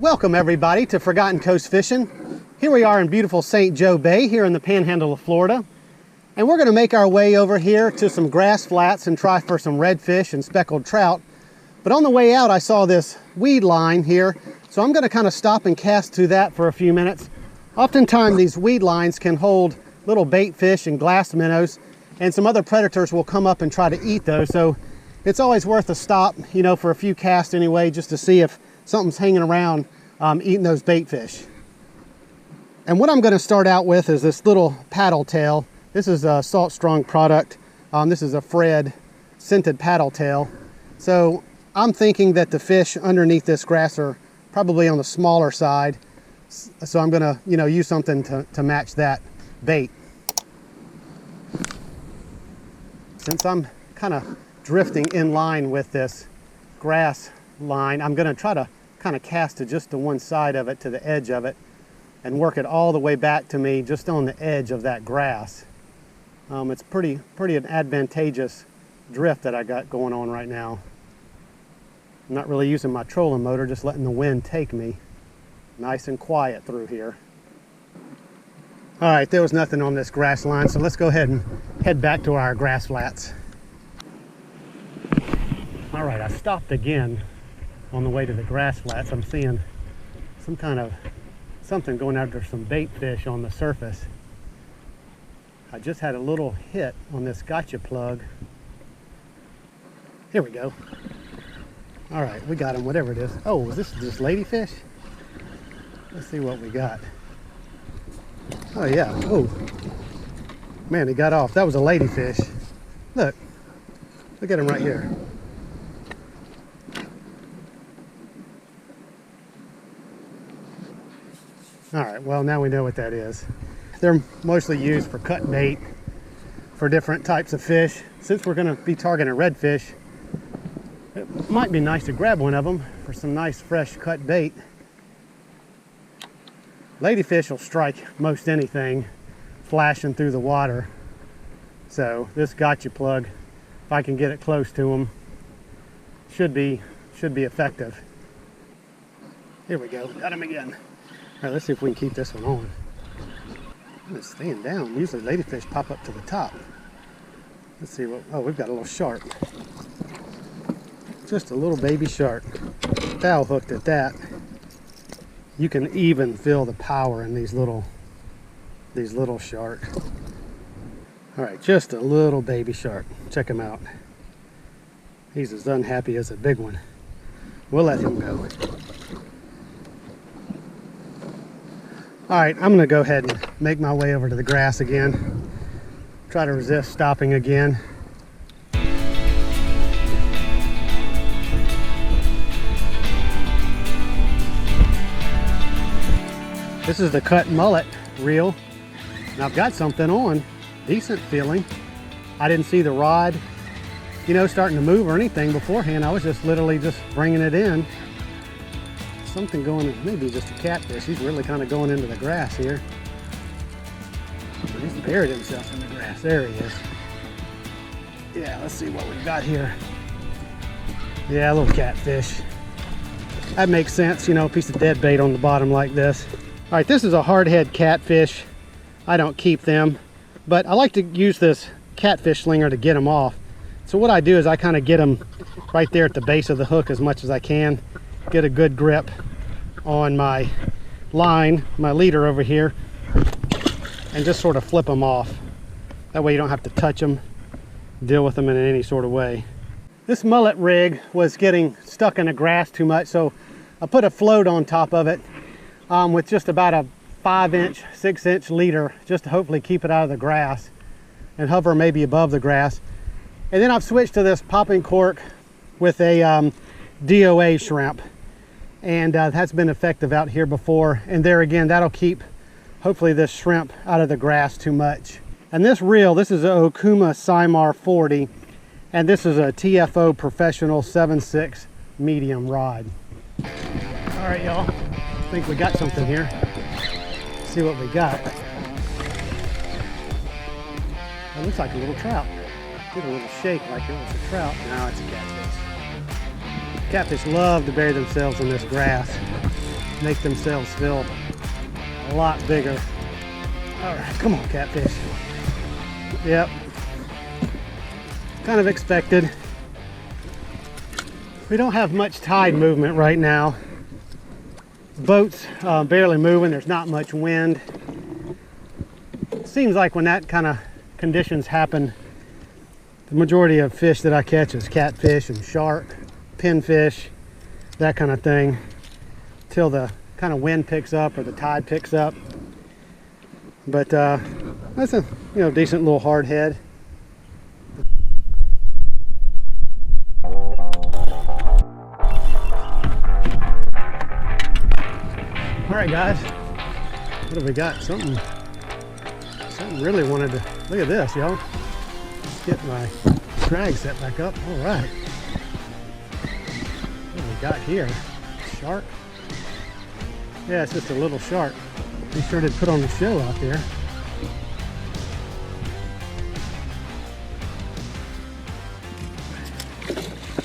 Welcome everybody to Forgotten Coast Fishing. Here we are in beautiful St. Joe Bay here in the Panhandle of Florida. And we're going to make our way over here to some grass flats and try for some redfish and speckled trout. But on the way out I saw this weed line here, so I'm going to kind of stop and cast to that for a few minutes. Oftentimes these weed lines can hold little bait fish and glass minnows, and some other predators will come up and try to eat those. So it's always worth a stop, you know, for a few casts anyway, just to see if something's hanging around eating those bait fish. And what I'm going to start out with is this little paddle tail. This is a Salt Strong product. This is a Fred scented paddle tail. So I'm thinking that the fish underneath this grass are probably on the smaller side. So I'm going to, you know, use something to match that bait. Since I'm kind of drifting in line with this grass line, I'm going to try to kind of cast to just to one side of it, to the edge of it, and work it all the way back to me just on the edge of that grass. It's pretty an advantageous drift that I got going on right now. I'm not really using my trolling motor, just letting the wind take me. Nice and quiet through here. All right, there was nothing on this grass line, so let's go ahead and head back to our grass flats. All right, I stopped again on the way to the grass flats. I'm seeing some kind of something going after some bait fish on the surface. I just had a little hit on this gotcha plug. Here we go. All right, we got him, whatever it is. Oh, is this just ladyfish? Let's see what we got. Oh yeah, oh. Man, he got off. That was a ladyfish. Look at him right here. All right, well, now we know what that is. They're mostly used for cut bait for different types of fish. Since we're gonna be targeting redfish, it might be nice to grab one of them for some nice fresh cut bait. Ladyfish will strike most anything flashing through the water. So this gotcha plug, if I can get it close to them, should be effective. Here we go, got him again. All right, let's see if we can keep this one on. It's staying down. Usually ladyfish pop up to the top. Let's see what, oh, we've got a little shark. Just a little baby shark. Foul hooked at that. You can even feel the power in these little shark. All right, just a little baby shark. Check him out. He's as unhappy as a big one. We'll let him go. All right, I'm gonna go ahead and make my way over to the grass again. Try to resist stopping again. This is the cut mullet reel, and I've got something on, decent feeling. I didn't see the rod, you know, starting to move or anything beforehand. I was just literally just bringing it in. Something going, maybe just a catfish. He's really kind of going into the grass here. He's buried himself in the grass. There he is. Yeah, let's see what we've got here. Yeah, a little catfish. That makes sense, you know, a piece of dead bait on the bottom like this. All right, this is a hardhead catfish. I don't keep them, but I like to use this catfish slinger to get them off. So what I do is I kind of get them right there at the base of the hook as much as I can. Get a good grip on my line, my leader over here, and just sort of flip them off. That way you don't have to touch them, deal with them in any sort of way. This mullet rig was getting stuck in the grass too much, so I put a float on top of it with just about a 5-inch, 6-inch leader, just to hopefully keep it out of the grass and hover maybe above the grass. And then I've switched to this popping cork with a DOA shrimp, and that's been effective out here before. And there again, that'll keep hopefully this shrimp out of the grass too much. And this reel, this is a Okuma Cymar 40, and this is a TFO Professional 7/6 medium rod. All right, y'all, I think we got something here. Let's see what we got. It looks like a little trout. Did a little shake like it was a trout. No, it's a catfish. Catfish love to bury themselves in this grass. make themselves feel a lot bigger. All right, come on, catfish. Yep, kind of expected. We don't have much tide movement right now. The boat's barely moving, there's not much wind. It seems like when that kind of conditions happen, the majority of fish that I catch is catfish and shark, pinfish, that kind of thing, till the kind of wind picks up or the tide picks up. But that's a decent little hard head. All right, guys, what have we got? Something really wanted to, look at this, y'all. Let's get my drag set back up. All right. What do we got here? Shark? Yeah, it's just a little shark. Be sure to put on the show out there.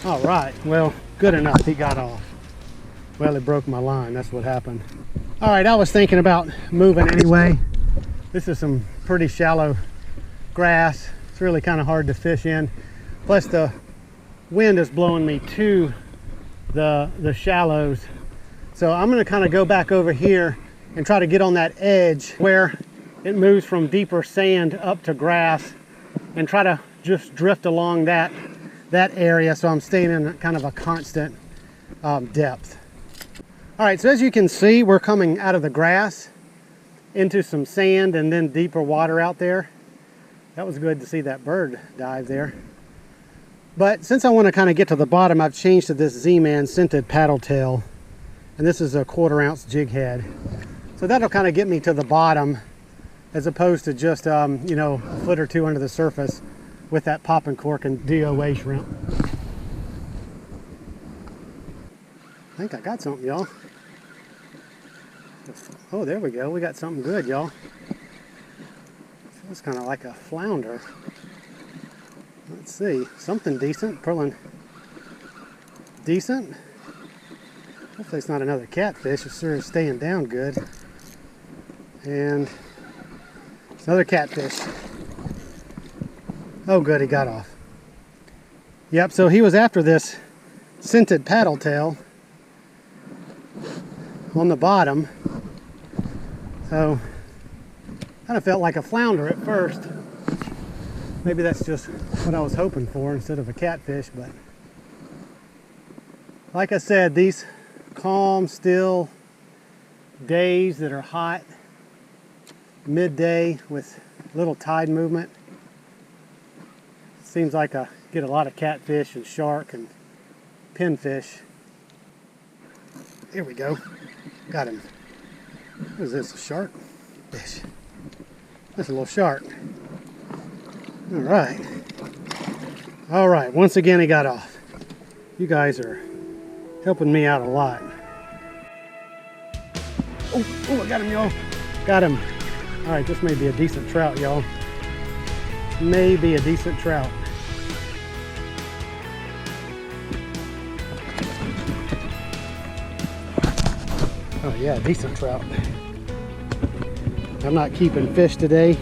All right, well, good enough. He got off. Well, it broke my line. That's what happened. All right, I was thinking about moving anyway. This is some pretty shallow grass. It's really kind of hard to fish in. Plus the wind is blowing me to the shallows. So I'm gonna kind of go back over here and try to get on that edge where it moves from deeper sand up to grass and try to just drift along that area so I'm staying in kind of a constant depth. All right, so as you can see, we're coming out of the grass into some sand and then deeper water out there. That was good to see that bird dive there. But since I want to kind of get to the bottom, I've changed to this Z-Man scented paddle tail. And this is a 1/4 ounce jig head. So that'll kind of get me to the bottom as opposed to just, a foot or two under the surface with that popping cork and DOA shrimp. I think I got something, y'all. Oh, there we go. We got something good, y'all. Feels kind of like a flounder. Let's see. Something decent. Pulling decent. Hopefully it's not another catfish. It's sure is staying down good. And it's another catfish. Oh, good. He got off. Yep, so he was after this scented paddle tail on the bottom. So kind of felt like a flounder at first. Maybe that's just what I was hoping for instead of a catfish, but like I said, these calm, still days that are hot, midday with little tide movement, seems like I get a lot of catfish and shark and pinfish. Here we go. Got him. What is this, a shark? Fish. That's a little shark. All right. All right, once again he got off. You guys are helping me out a lot. Oh, I got him, y'all. Got him. All right, this may be a decent trout, y'all. Maybe a decent trout. Oh yeah, decent trout. I'm not keeping fish today.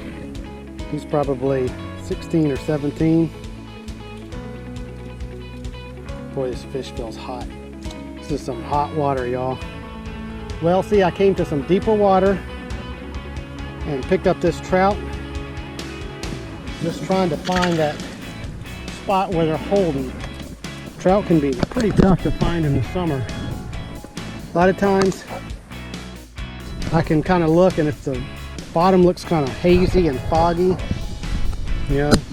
He's probably 16 or 17. Boy, this fish feels hot. This is some hot water, y'all. Well, see, I came to some deeper water and picked up this trout. Just trying to find that spot where they're holding. Trout can be pretty tough to find in the summer. A lot of times I can kind of look, and if the bottom looks kind of hazy and foggy,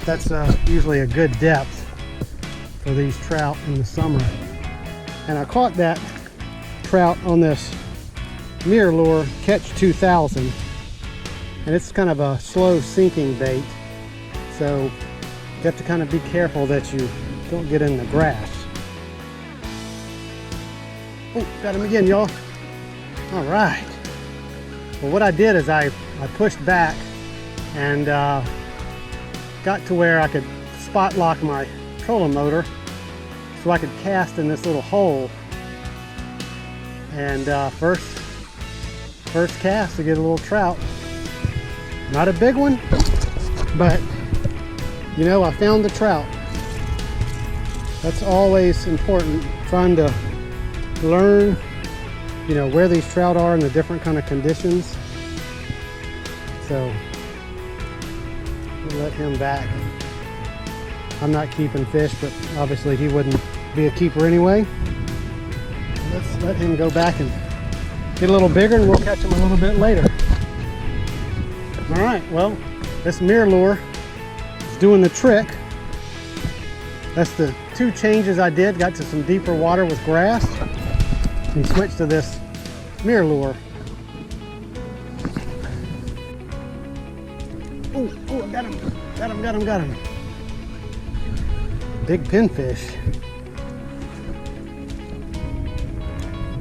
that's usually a good depth for these trout in the summer. And I caught that trout on this mirror lure, Catch 2000, and it's kind of a slow sinking bait, so you have to kind of be careful that you don't get in the grass. Oh, got him again, y'all. All right. Well, what I did is I pushed back and got to where I could spot lock my trolling motor so I could cast in this little hole. And first first cast to get a little trout. Not a big one, but you know, I found the trout. That's always important, trying to learn, you know, where these trout are in the different kind of conditions. So we'll let him back. I'm not keeping fish, but obviously he wouldn't be a keeper anyway. Let's let him go back and get a little bigger, and we'll catch him a little bit later. All right, well, this mirror lure is doing the trick. That's the 2 changes I did. Got to some deeper water with grass and switched to this mirror lure. Oh, I got him, got him. Big pinfish.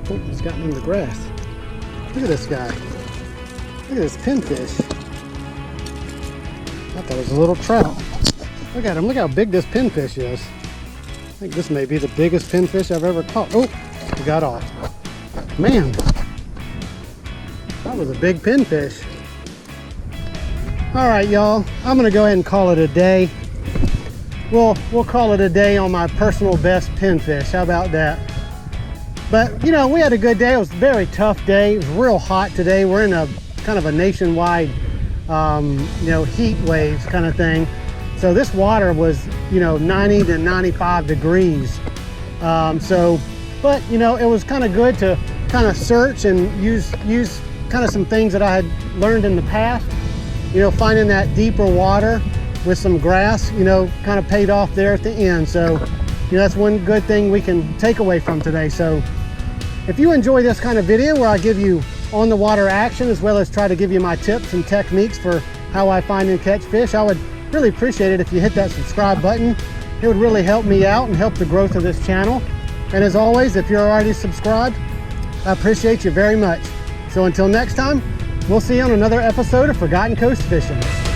Oh, he's gotten in the grass. Look at this guy. Look at this pinfish. I thought it was a little trout. Look at him. Look how big this pinfish is. I think this may be the biggest pinfish I've ever caught. Oh, he got off. Man, that was a big pinfish. All right, y'all. I'm gonna go ahead and call it a day. We'll call it a day on my personal best pinfish. How about that? But you know, we had a good day. It was a very tough day. It was real hot today. We're in a kind of a nationwide, you know, heat waves kind of thing. So this water was, you know, 90 to 95 degrees. But you know, it was kind of good to kind of search and use kind of some things that I had learned in the past. You know, finding that deeper water with some grass, you know, kind of paid off there at the end. So, you know, that's one good thing we can take away from today. So if you enjoy this kind of video where I give you on the water action, as well as try to give you my tips and techniques for how I find and catch fish, I would really appreciate it if you hit that subscribe button. It would really help me out and help the growth of this channel. And as always, if you're already subscribed, I appreciate you very much. So until next time, we'll see you on another episode of Forgotten Coast Fishing.